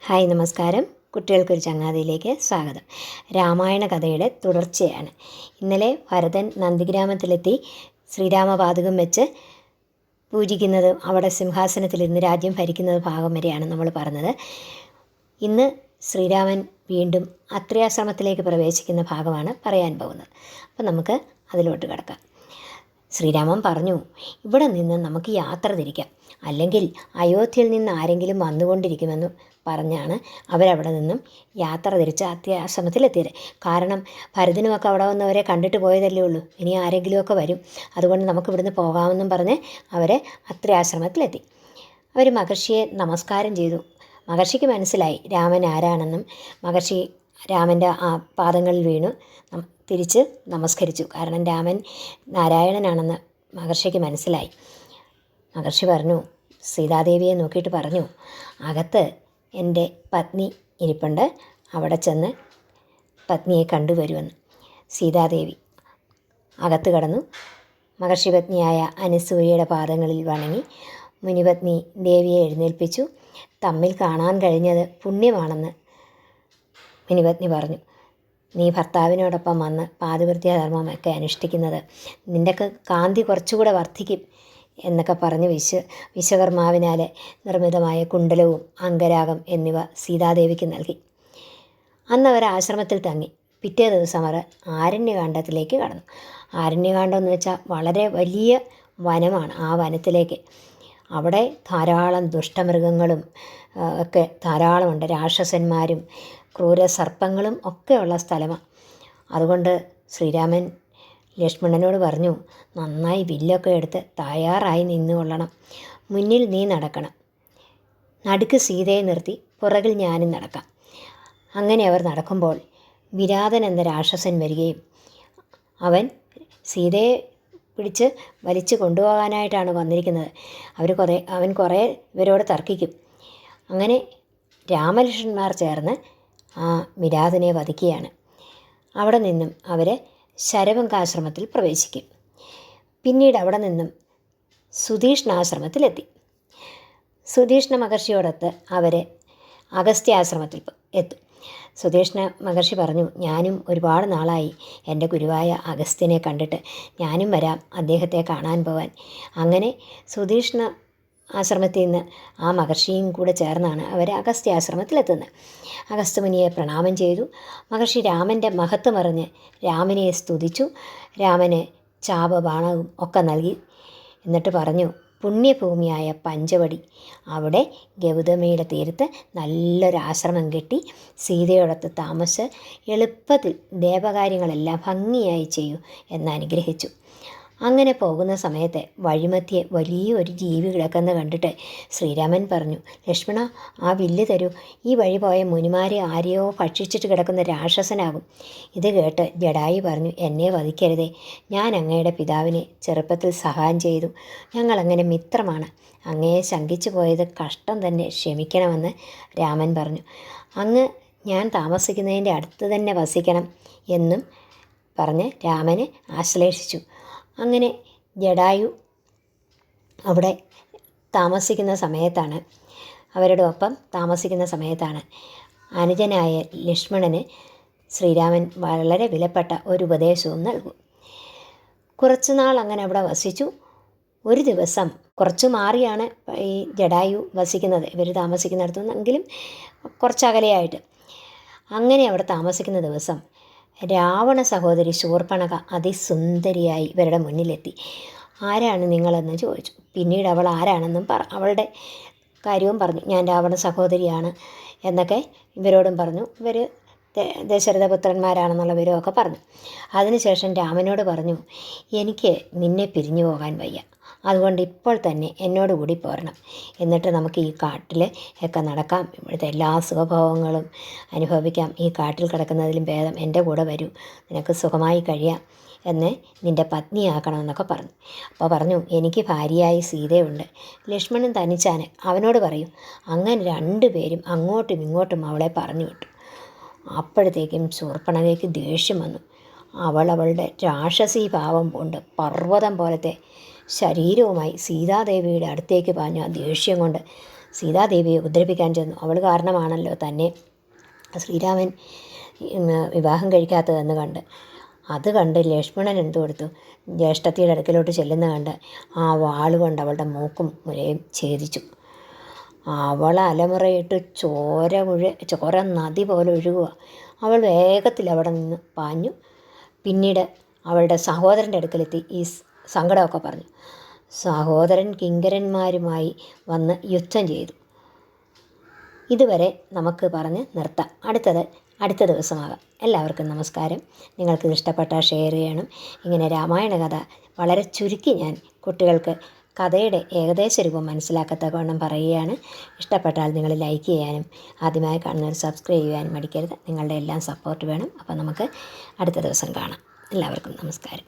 Hi നമസ്കാരം. കുട്ടികൾക്കൊരു ചങ്ങാതിയിലേക്ക് സ്വാഗതം. രാമായണ കഥയുടെ തുടർച്ചയാണ്. ഇന്നലെ ഭരതൻ നന്ദിഗ്രാമത്തിലെത്തി ശ്രീരാമപാദകം വെച്ച് പൂജിക്കുന്നത്, അവിടെ സിംഹാസനത്തിലിരുന്ന് രാജ്യം ഭരിക്കുന്നത് ഭാഗം വരെയാണ് നമ്മൾ പറഞ്ഞത്. ഇന്ന് ശ്രീരാമൻ വീണ്ടും അത്രിയാശ്രമത്തിലേക്ക് പ്രവേശിക്കുന്ന ഭാഗമാണ് പറയാൻ പോകുന്നത്. അപ്പം നമുക്ക് അതിലോട്ട് കിടക്കാം. ശ്രീരാമൻ പറഞ്ഞു, ഇവിടെ നിന്ന് നമുക്ക് യാത്ര തിരിക്കാം, അല്ലെങ്കിൽ അയോധ്യയിൽ നിന്ന് ആരെങ്കിലും വന്നുകൊണ്ടിരിക്കുമെന്ന് പറഞ്ഞാണ് അവരവിടെ നിന്നും യാത്ര തിരിച്ച് അത്യാശ്രമത്തിലെത്തിയത്. കാരണം ഭരതനുമൊക്കെ അവിടെ വന്നവരെ കണ്ടിട്ട് പോയതല്ലേ ഉള്ളൂ, ഇനി ആരെങ്കിലുമൊക്കെ വരും, അതുകൊണ്ട് നമുക്ക് ഇവിടുന്ന് പോകാമെന്നും പറഞ്ഞ് അവർ അത്രിയാശ്രമത്തിലെത്തി. അവർ മഹർഷിയെ നമസ്കാരം ചെയ്തു. മഹർഷിക്ക് മനസ്സിലായി രാമൻ ആരാണെന്നും. മഹർഷി രാമൻ്റെ ആ പാദങ്ങളിൽ വീണു തിരിച്ച് നമസ്കരിച്ചു. കാരണം രാമൻ നാരായണനാണെന്ന് മഹർഷിക്ക് മനസ്സിലായി. മഹർഷി പറഞ്ഞു, സീതാദേവിയെ നോക്കിയിട്ട് പറഞ്ഞു, അകത്ത് എൻ്റെ പത്നി ഇരിപ്പുണ്ട്, അവിടെ ചെന്ന് പത്നിയെ കണ്ടുവരുമെന്ന്. സീതാദേവി അകത്ത് കടന്നു. മഹർഷി പത്നിയായ അനസൂയയുടെ പാദങ്ങളിൽ വണങ്ങി മുനിപത്നി ദേവിയെ എഴുന്നേൽപ്പിച്ചു. തമ്മിൽ കാണാൻ കഴിഞ്ഞത് പുണ്യമാണെന്ന് മുനിപത്നി പറഞ്ഞു. നീ ഭർത്താവിനോടൊപ്പം വന്ന് പാതിവൃത്യധർമ്മമൊക്കെ അനുഷ്ഠിക്കുന്നത് നിൻ്റെയൊക്കെ കാന്തി കുറച്ചുകൂടെ വർദ്ധിക്കും എന്നൊക്കെ പറഞ്ഞ് വിശ്വകർമാവിനാൽ നിർമ്മിതമായ കുണ്ടലവും അംഗരാഗം എന്നിവ സീതാദേവിക്ക് നൽകി. അന്ന് അവർ ആശ്രമത്തിൽ തങ്ങി. പിറ്റേ ദിവസം അവർ ആരണ്യകാണ്ഡത്തിലേക്ക് കടന്നു. ആരണ്യകാണ്ഡം എന്ന് വെച്ചാൽ വളരെ വലിയ വനമാണ്. ആ വനത്തിലേക്ക് അവിടെ ധാരാളം ദുഷ്ടമൃഗങ്ങളും ഒക്കെ ധാരാളമുണ്ട്. രാക്ഷസന്മാരും ക്രൂരസർപ്പങ്ങളും ഒക്കെയുള്ള സ്ഥലമാണ്. അതുകൊണ്ട് ശ്രീരാമൻ ലക്ഷ്മണനോട് പറഞ്ഞു, നന്നായി വില്ലൊക്കെ എടുത്ത് തയ്യാറായി നിന്നുകൊള്ളണം. മുന്നിൽ നീ നടക്കണം, നടുക്ക് സീതയെ നിർത്തി പുറകിൽ ഞാനും നടക്കാം. അങ്ങനെ അവർ നടക്കുമ്പോൾ വിരാതൻ എന്ന രാക്ഷസൻ വരികയും അവൻ സീതയെ പിടിച്ച് വലിച്ചു കൊണ്ടുപോകാനായിട്ടാണ് വന്നിരിക്കുന്നത്. അവൻ കുറേ ഇവരോട് തർക്കിക്കും. അങ്ങനെ രാമലക്ഷ്മണന്മാർ ചേർന്ന് ആ വിരാതനെ വധിക്കുകയാണ്. അവിടെ നിന്നും അവർ ശരവങ്കാശ്രമത്തിൽ പ്രവേശിക്കും. പിന്നീട് അവിടെ നിന്നും സുധീഷ്ണാശ്രമത്തിലെത്തി. സുധീഷ്ണ മഹർഷിയോടൊത്ത് അവർ അഗസ്ത്യാശ്രമത്തിൽ എത്തും. സുധീഷ്ണ മഹർഷി പറഞ്ഞു, ഞാനും ഒരുപാട് നാളായി എൻ്റെ ഗുരുവായ അഗസ്ത്യനെ കണ്ടിട്ട്, ഞാനും വരാം അദ്ദേഹത്തെ കാണാൻ പോവാൻ. അങ്ങനെ സുധീഷ്ണ ആശ്രമത്തിൽ നിന്ന് ആ മഹർഷിയും കൂടെ ചേർന്നാണ് അവർ അഗസ്ത്യാശ്രമത്തിലെത്തുന്നത്. അഗസ്ത്യമുനിയെ പ്രണാമം ചെയ്തു. മഹർഷി രാമൻ്റെ മഹത്വം അറിഞ്ഞ് രാമനെ സ്തുതിച്ചു. രാമന് ചാപബാണവും ഒക്കെ നൽകി. എന്നിട്ട് പറഞ്ഞു, പുണ്യഭൂമിയായ പഞ്ചവടി, അവിടെ ഗൗതമിയുടെ തീരത്ത് നല്ലൊരാശ്രമം കെട്ടി സീതയോടൊത്ത് താമസിച്ച് എളുപ്പത്തിൽ ദേവകാര്യങ്ങളെല്ലാം ഭംഗിയായി ചെയ്യൂ എന്ന് അനുഗ്രഹിച്ചു. അങ്ങനെ പോകുന്ന സമയത്ത് വഴിമധ്യേ വലിയൊരു ജീവി കിടക്കുന്ന കണ്ടിട്ട് ശ്രീരാമൻ പറഞ്ഞു, ലക്ഷ്മണ, ആ വില്ല് തരൂ, ഈ വഴി പോയ മുനിമാരെ ആരെയോ ഭക്ഷിച്ചിട്ട് കിടക്കുന്ന രാക്ഷസനാകും. ഇത് കേട്ട് ജടായു പറഞ്ഞു, എന്നെ വധിക്കരുതേ, ഞാൻ അങ്ങയുടെ പിതാവിനെ ചെറുപ്പത്തിൽ സഹായം ചെയ്തു, ഞങ്ങളങ്ങനെ മിത്രമാണ്, അങ്ങയെ ശങ്കിച്ചു പോയത് കഷ്ടം തന്നെ, ക്ഷമിക്കണമെന്ന് രാമൻ പറഞ്ഞു. അങ്ങ് ഞാൻ താമസിക്കുന്നതിൻ്റെ അടുത്ത് തന്നെ വസിക്കണം എന്നും പറഞ്ഞ് രാമനെ ആശ്ലേഷിച്ചു. അങ്ങനെ ജടായു അവിടെ താമസിക്കുന്ന സമയത്താണ്, അവരുടെ ഒപ്പം താമസിക്കുന്ന സമയത്താണ് അനുജനായ ലക്ഷ്മണന് ശ്രീരാമൻ വളരെ വിലപ്പെട്ട ഒരു ഉപദേശവും നൽകും. കുറച്ചു നാൾ അങ്ങനെ അവിടെ വസിച്ചു. ഒരു ദിവസം കുറച്ചു മാറിയാണ് ഈ ജടായു വസിക്കുന്നത്, ഇവർ താമസിക്കുന്നിടത്തു നിന്നെങ്കിലും കുറച്ചകലെയായിട്ട്. അങ്ങനെ അവിടെ താമസിക്കുന്ന ദിവസം രാവണ സഹോദരി ശൂർപ്പണഖ അതിസുന്ദരിയായി ഇവരുടെ മുന്നിലെത്തി. ആരാണ് നിങ്ങളെന്ന് ചോദിച്ചു. പിന്നീട് അവൾ ആരാണെന്നും അവളുടെ കാര്യവും പറഞ്ഞു. ഞാൻ രാവണ സഹോദരിയാണ് എന്നൊക്കെ ഇവരോടും പറഞ്ഞു. ഇവർ ദശരഥപുത്രന്മാരാണെന്നുള്ള വിവരമൊക്കെ പറഞ്ഞു. അതിനുശേഷം രാമനോട് പറഞ്ഞു, എനിക്ക് നിന്നെ പിരിഞ്ഞു പോകാൻ വയ്യ, അതുകൊണ്ട് ഇപ്പോൾ തന്നെ എന്നോട് കൂടി പോരണം. എന്നിട്ട് നമുക്ക് ഈ കാട്ടിൽ ഒക്കെ നടക്കാം, ഇവിടുത്തെ എല്ലാ സുഖഭോഗങ്ങളും അനുഭവിക്കാം. ഈ കാട്ടിൽ കിടക്കുന്നതിലും ഭേദം എൻ്റെ കൂടെ വരൂ, നിനക്ക് സുഖമായി കഴിയാം എന്ന് നിൻ്റെ പത്നിയാക്കണമെന്നൊക്കെ പറഞ്ഞു. അപ്പോൾ പറഞ്ഞു, എനിക്ക് ഭാര്യയായി സീതയുണ്ട്, ലക്ഷ്മണൻ തനിച്ചാണ്, അവനോട് പറയും. അങ്ങനെ രണ്ടുപേരും അങ്ങോട്ടും ഇങ്ങോട്ടും അവളെ പറഞ്ഞു വിട്ടു. അപ്പോഴത്തേക്കും ശൂർപ്പണഖയ്ക്ക് ദേഷ്യം വന്നു. അവളുടെ രാക്ഷസീ ഭാവം കൊണ്ട് പർവ്വതം പോലത്തെ ശരീരവുമായി സീതാദേവിയുടെ അടുത്തേക്ക് പാഞ്ഞു. ആ ദേഷ്യം കൊണ്ട് സീതാദേവിയെ ഉപദ്രവിക്കാൻ ചെന്നു. അവൾ കാരണമാണല്ലോ തന്നെ ശ്രീരാമൻ വിവാഹം കഴിക്കാത്തതെന്ന് കണ്ട്. അത് കണ്ട് ലക്ഷ്മണൻ എന്ത് കൊടുത്തു, ജ്യേഷ്ഠത്തിയുടെ അടുക്കലോട്ട് ചെല്ലുന്ന കണ്ട് ആ വാളുകൊണ്ട് അവളുടെ മൂക്കും മുലയും ഛേദിച്ചു. അവൾ അലമുറയിട്ട് ചോര നദി പോലെ ഒഴുകുക. അവൾ വേഗത്തിൽ അവിടെ നിന്ന് പാഞ്ഞു. പിന്നീട് അവളുടെ സഹോദരൻ്റെ അടുക്കലെത്തി ഈ സങ്കടമൊക്കെ പറഞ്ഞു. സഹോദരൻ കിങ്കരന്മാരുമായി വന്ന് യുദ്ധം ചെയ്തു. ഇതുവരെ നമുക്ക് പറഞ്ഞ് നിർത്താം. അടുത്ത ദിവസമാകാം. എല്ലാവർക്കും നമസ്കാരം. നിങ്ങൾക്കിത് ഇഷ്ടപ്പെട്ടാൽ ഷെയർ ചെയ്യണം. ഇങ്ങനെ രാമായണ കഥ വളരെ ചുരുക്കി ഞാൻ കുട്ടികൾക്ക് കഥയുടെ ഏകദേശ രൂപം മനസ്സിലാക്കത്തക്കവണ്ണം പറയുകയാണ്. ഇഷ്ടപ്പെട്ടാൽ നിങ്ങൾ ലൈക്ക് ചെയ്യാനും ആദ്യമായി കാണുന്നവർ സബ്സ്ക്രൈബ് ചെയ്യാനും മടിക്കരുത്. നിങ്ങളുടെ എല്ലാം സപ്പോർട്ട് വേണം. അപ്പോൾ നമുക്ക് അടുത്ത ദിവസം കാണാം. എല്ലാവർക്കും നമസ്കാരം.